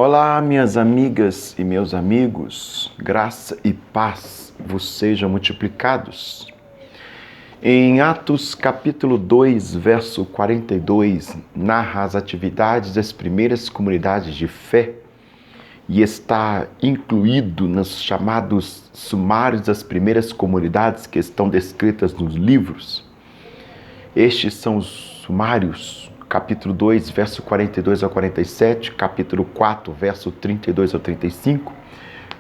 Olá, minhas amigas e meus amigos, graça e paz vos sejam multiplicados. Em Atos capítulo 2, verso 42, narra as atividades das primeiras comunidades de fé e está incluído nos chamados sumários das primeiras comunidades que estão descritas nos livros. Estes são os sumários. Capítulo 2, verso 42 ao 47, capítulo 4, verso 32 ao 35,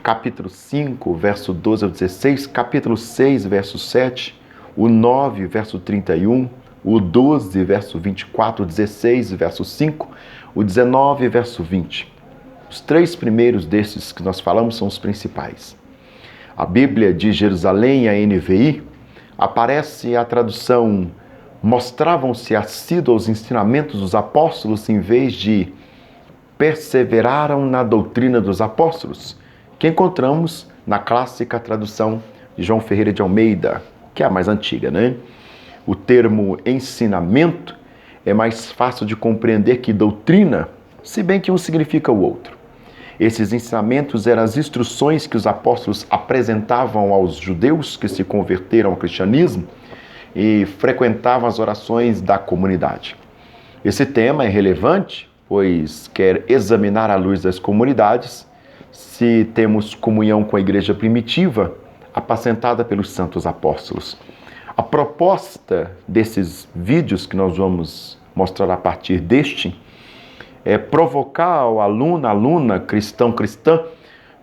capítulo 5, verso 12 ao 16, capítulo 6, verso 7, o 9, verso 31, o 12, verso 24, o 16, verso 5, o 19, verso 20. Os três primeiros desses que nós falamos são os principais. A Bíblia de Jerusalém, a NVI, aparece a tradução: mostravam-se assíduos aos ensinamentos dos apóstolos em vez de perseveraram na doutrina dos apóstolos, que encontramos na clássica tradução de João Ferreira de Almeida, que é a mais antiga, né? O termo ensinamento é mais fácil de compreender que doutrina, se bem que um significa o outro. Esses ensinamentos eram as instruções que os apóstolos apresentavam aos judeus que se converteram ao cristianismo e frequentavam as orações da comunidade. Esse tema é relevante, pois quer examinar à luz das comunidades se temos comunhão com a igreja primitiva, apacentada pelos santos apóstolos. A proposta desses vídeos que nós vamos mostrar a partir deste é provocar o aluno, aluna, cristão, cristã,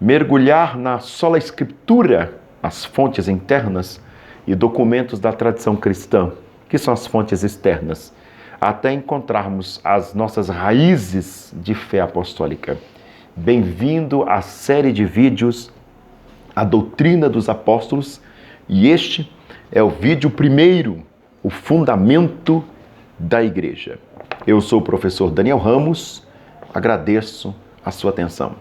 mergulhar na sola escritura, as fontes internas, e documentos da tradição cristã, que são as fontes externas, até encontrarmos as nossas raízes de fé apostólica. Bem-vindo à série de vídeos A Doutrina dos Apóstolos, e este é o vídeo primeiro, o fundamento da igreja. Eu sou o professor Daniel Ramos, agradeço a sua atenção.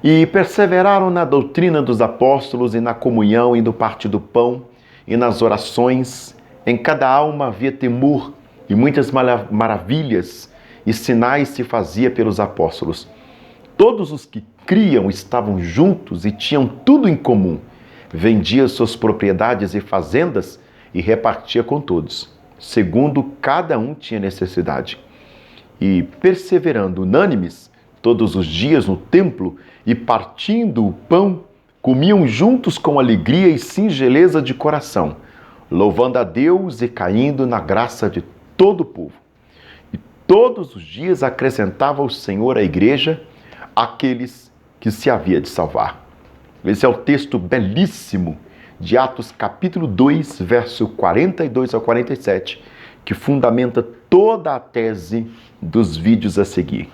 E perseveraram na doutrina dos apóstolos e na comunhão e no partir do pão, e nas orações. Em cada alma havia temor, e muitas maravilhas e sinais se fazia pelos apóstolos. Todos os que criam estavam juntos e tinham tudo em comum. Vendia suas propriedades e fazendas e repartia com todos, segundo cada um tinha necessidade. E perseverando unânimes, todos os dias no templo, e partindo o pão, comiam juntos com alegria e singeleza de coração, louvando a Deus e caindo na graça de todo o povo. E todos os dias acrescentava o Senhor à igreja aqueles que se havia de salvar. Esse é o texto belíssimo de Atos capítulo 2, verso 42 ao 47, que fundamenta toda a tese dos vídeos a seguir.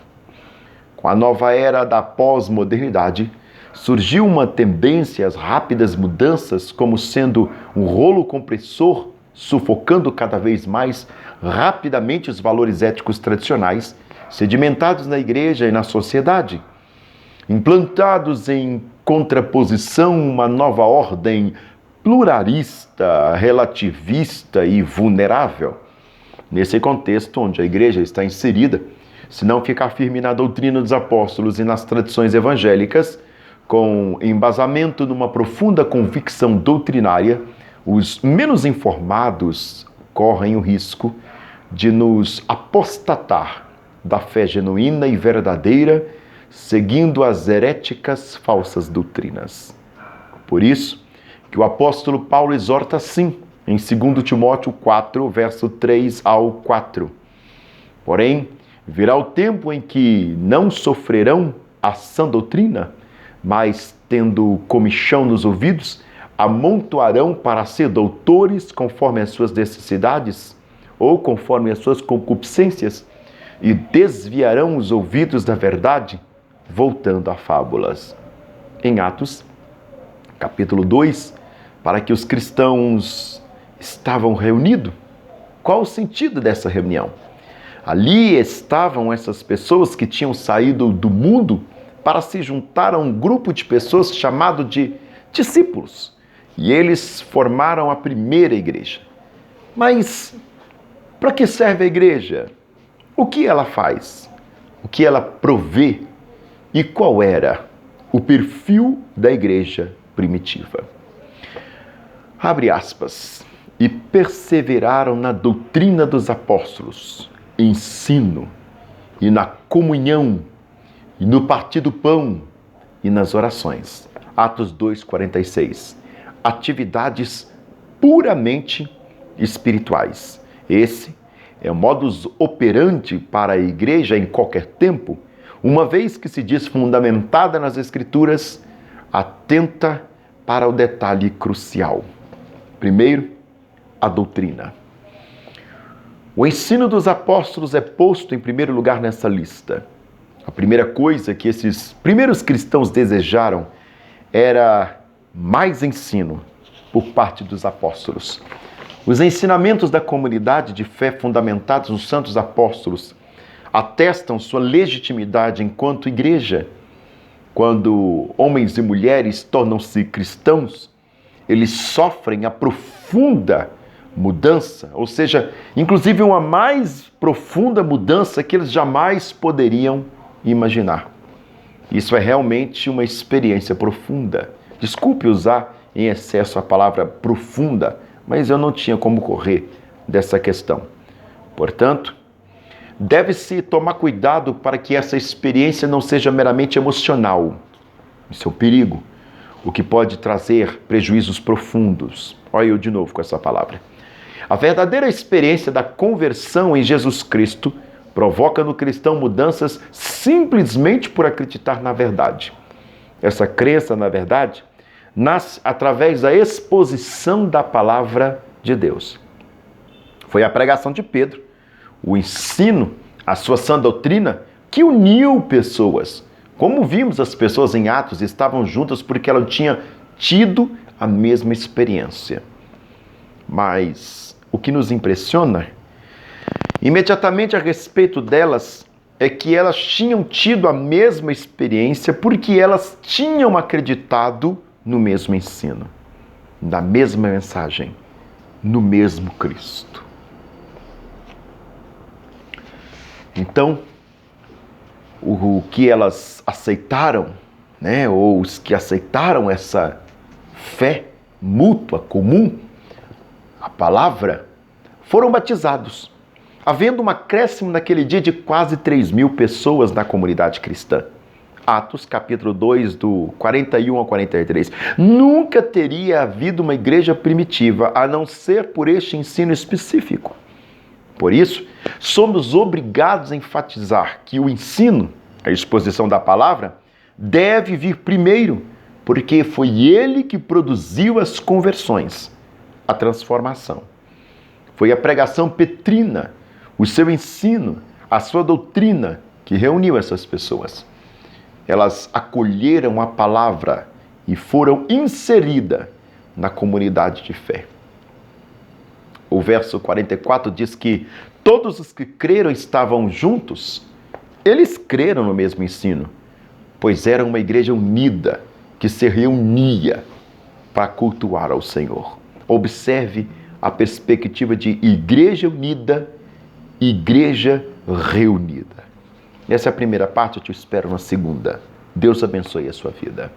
Com a nova era da pós-modernidade, surgiu uma tendência às rápidas mudanças, como sendo um rolo compressor, sufocando cada vez mais rapidamente os valores éticos tradicionais, sedimentados na igreja e na sociedade. Implantados em contraposição uma nova ordem pluralista, relativista e vulnerável. Nesse contexto onde a igreja está inserida, se não ficar firme na doutrina dos apóstolos e nas tradições evangélicas, com embasamento numa profunda convicção doutrinária, os menos informados correm o risco de nos apostatar da fé genuína e verdadeira, seguindo as heréticas falsas doutrinas. Por isso que o apóstolo Paulo exorta assim, em 2 Timóteo 4, verso 3 ao 4. Porém, virá o tempo em que não sofrerão a sã doutrina, mas, tendo comichão nos ouvidos, amontoarão para ser doutores conforme as suas necessidades ou conforme as suas concupiscências, e desviarão os ouvidos da verdade, voltando a fábulas. Em Atos, capítulo 2, para que os cristãos estavam reunidos. Qual o sentido dessa reunião? Ali estavam essas pessoas que tinham saído do mundo para se juntar a um grupo de pessoas chamado de discípulos. E eles formaram a primeira igreja. Mas para que serve a igreja? O que ela faz? O que ela provê? E qual era o perfil da igreja primitiva? Abre aspas. E perseveraram na doutrina dos apóstolos, ensino, e na comunhão, e no partir do pão, e nas orações. Atos 2:46. Atividades puramente espirituais. Esse é o modus operandi para a igreja em qualquer tempo, uma vez que se diz fundamentada nas Escrituras, atenta para o detalhe crucial. Primeiro, a doutrina. O ensino dos apóstolos é posto em primeiro lugar nessa lista. A primeira coisa que esses primeiros cristãos desejaram era mais ensino por parte dos apóstolos. Os ensinamentos da comunidade de fé fundamentados nos santos apóstolos atestam sua legitimidade enquanto igreja. Quando homens e mulheres tornam-se cristãos, eles sofrem a profunda mudança, ou seja, inclusive uma mais profunda mudança que eles jamais poderiam imaginar. Isso é realmente uma experiência profunda. Desculpe usar em excesso a palavra profunda, mas eu não tinha como correr dessa questão. Portanto, deve-se tomar cuidado para que essa experiência não seja meramente emocional. Isso é um perigo, o que pode trazer prejuízos profundos. Olha eu de novo com essa palavra. A verdadeira experiência da conversão em Jesus Cristo provoca no cristão mudanças simplesmente por acreditar na verdade. Essa crença na verdade nasce através da exposição da palavra de Deus. Foi a pregação de Pedro, o ensino, a sua sã doutrina, que uniu pessoas. Como vimos, as pessoas em Atos estavam juntas porque elas tinham tido a mesma experiência. Mas o que nos impressiona, imediatamente a respeito delas, é que elas tinham tido a mesma experiência porque elas tinham acreditado no mesmo ensino, na mesma mensagem, no mesmo Cristo. Então, o que elas aceitaram, ou os que aceitaram essa fé mútua, comum, a palavra, foram batizados, havendo um acréscimo naquele dia de quase 3.000 pessoas na comunidade cristã. Atos capítulo 2, do 41 ao 43. Nunca teria havido uma igreja primitiva a não ser por este ensino específico. Por isso, somos obrigados a enfatizar que o ensino, a exposição da palavra, deve vir primeiro, porque foi ele que produziu as conversões, a transformação. Foi a pregação petrina, o seu ensino, a sua doutrina que reuniu essas pessoas. Elas acolheram a palavra e foram inseridas na comunidade de fé. O verso 44 diz que todos os que creram estavam juntos. Eles creram no mesmo ensino, pois era uma igreja unida que se reunia para cultuar ao Senhor. Observe a perspectiva de igreja unida, igreja reunida. Essa é a primeira parte, eu te espero na segunda. Deus abençoe a sua vida.